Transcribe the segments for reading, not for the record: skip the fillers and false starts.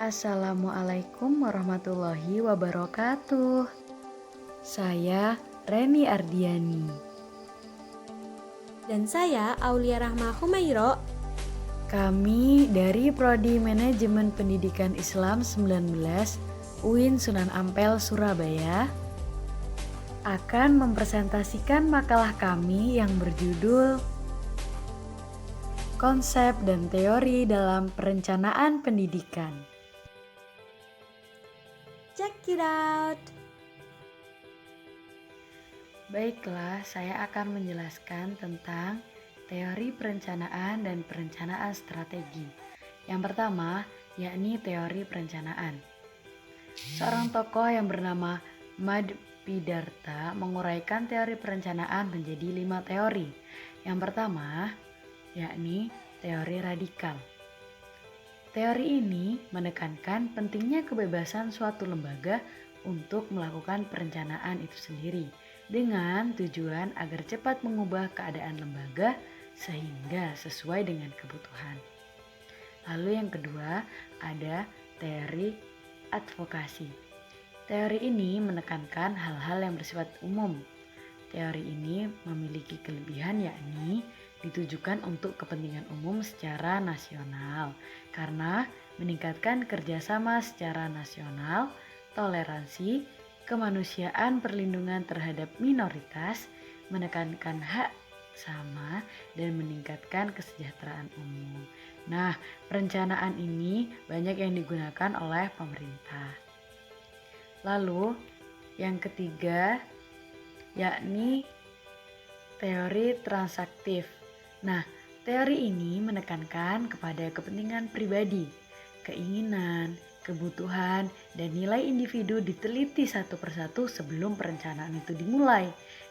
Assalamualaikum warahmatullahi wabarakatuh. Saya Reni Ardiani. Dan saya Aulia Rahma Humairo. Kami dari Prodi Manajemen Pendidikan Islam 19 UIN Sunan Ampel, Surabaya akan mempresentasikan makalah kami yang berjudul Konsep dan Teori dalam Perencanaan Pendidikan. Check it out! Baiklah, saya akan menjelaskan tentang teori perencanaan dan perencanaan strategi. Yang pertama, yakni teori perencanaan. Seorang tokoh yang bernama Madpidarta menguraikan teori perencanaan menjadi 5 teori. Yang pertama, yakni teori radikal. Teori ini menekankan pentingnya kebebasan suatu lembaga untuk melakukan perencanaan itu sendiri dengan tujuan agar cepat mengubah keadaan lembaga sehingga sesuai dengan kebutuhan. Lalu yang kedua, ada teori advokasi. Teori ini menekankan hal-hal yang bersifat umum. Teori ini memiliki kelebihan yakni ditujukan untuk kepentingan umum secara nasional karena meningkatkan kerjasama secara nasional, toleransi, kemanusiaan, perlindungan terhadap minoritas, menekankan hak sama, dan meningkatkan kesejahteraan umum. Nah, perencanaan ini banyak yang digunakan oleh pemerintah. Lalu, yang ketiga, yakni teori transaktif. Nah, teori ini menekankan kepada kepentingan pribadi, keinginan, kebutuhan, dan nilai individu diteliti satu persatu sebelum perencanaan itu dimulai.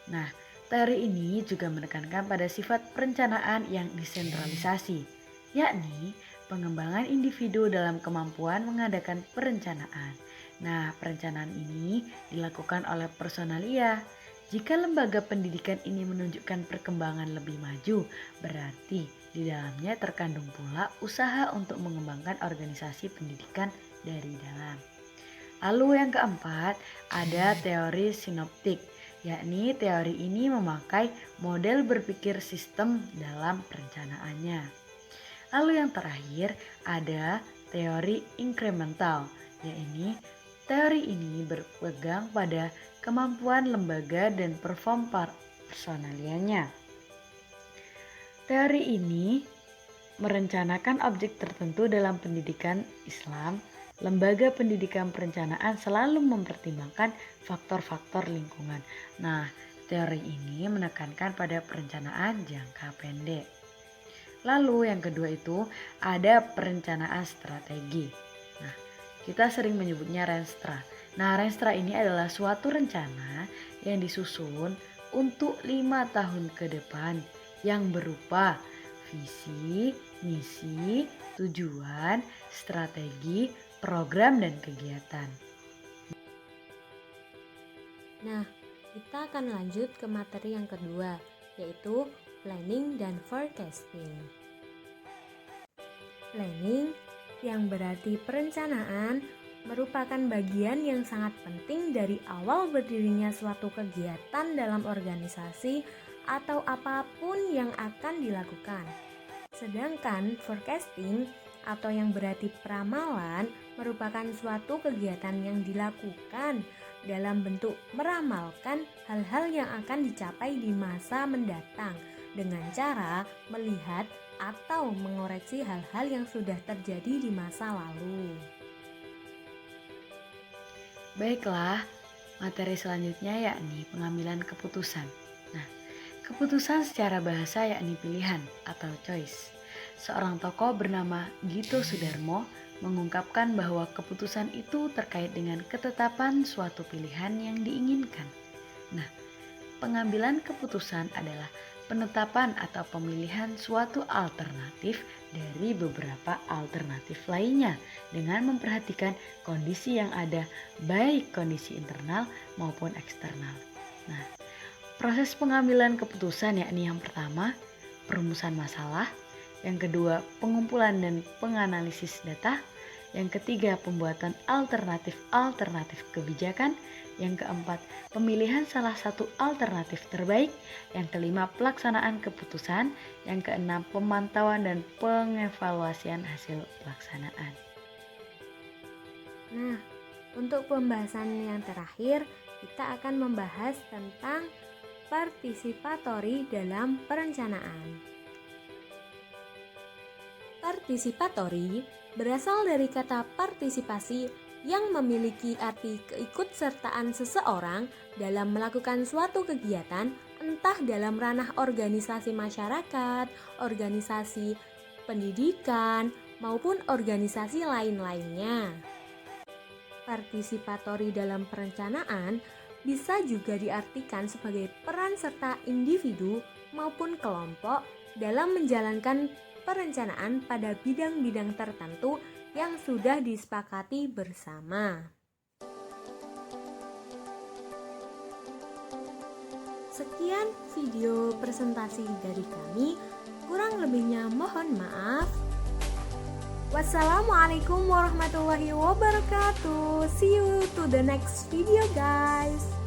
Nah, teori ini juga menekankan pada sifat perencanaan yang desentralisasi, yakni pengembangan individu dalam kemampuan mengadakan perencanaan. Nah, perencanaan ini dilakukan oleh personalia. Jika lembaga pendidikan ini menunjukkan perkembangan lebih maju, berarti di dalamnya terkandung pula usaha untuk mengembangkan organisasi pendidikan dari dalam. Lalu yang keempat, ada teori sinoptik, yakni teori ini memakai model berpikir sistem dalam perencanaannya. Lalu yang terakhir, ada teori inkremental, yakni teori ini berpegang pada kemampuan lembaga dan perform personalianya. Teori ini merencanakan objek tertentu dalam pendidikan Islam. Lembaga pendidikan perencanaan selalu mempertimbangkan faktor-faktor lingkungan. Nah, teori ini menekankan pada perencanaan jangka pendek. Lalu yang kedua itu ada perencanaan strategi. Nah, kita sering menyebutnya Renstra. Nah, Renstra ini adalah suatu rencana yang disusun untuk 5 tahun ke depan yang berupa visi, misi, tujuan, strategi, program, dan kegiatan. Nah, kita akan lanjut ke materi yang kedua, yaitu planning dan forecasting. Planning yang berarti perencanaan merupakan bagian yang sangat penting dari awal berdirinya suatu kegiatan dalam organisasi atau apapun yang akan dilakukan. Sedangkan forecasting atau yang berarti peramalan merupakan suatu kegiatan yang dilakukan dalam bentuk meramalkan hal-hal yang akan dicapai di masa mendatang dengan cara melihat atau mengoreksi hal-hal yang sudah terjadi di masa lalu. Baiklah, materi selanjutnya yakni pengambilan keputusan. Nah, keputusan secara bahasa yakni pilihan atau choice. Seorang tokoh bernama Gito Sudarmo mengungkapkan bahwa keputusan itu terkait dengan ketetapan suatu pilihan yang diinginkan. Nah, pengambilan keputusan adalah penetapan atau pemilihan suatu alternatif dari beberapa alternatif lainnya dengan memperhatikan kondisi yang ada, baik kondisi internal maupun eksternal. Nah, proses pengambilan keputusan yakni yang pertama, perumusan masalah, yang kedua, pengumpulan dan penganalisis data, Yang ketiga, pembuatan alternatif kebijakan. Yang keempat, pemilihan salah satu alternatif terbaik. Yang kelima, pelaksanaan keputusan. Yang keenam, pemantauan dan pengevaluasian hasil pelaksanaan. Nah, untuk pembahasan yang terakhir, kita akan membahas tentang partisipatori dalam perencanaan. Partisipatori berasal dari kata partisipasi yang memiliki arti keikutsertaan seseorang dalam melakukan suatu kegiatan, entah dalam ranah organisasi masyarakat, organisasi pendidikan, maupun organisasi lain-lainnya. Partisipatori dalam perencanaan bisa juga diartikan sebagai peran serta individu maupun kelompok dalam menjalankan perencanaan pada bidang-bidang tertentu yang sudah disepakati bersama. Sekian video presentasi dari kami, kurang lebihnya mohon maaf. Wassalamualaikum warahmatullahi wabarakatuh. See you to the next video, guys.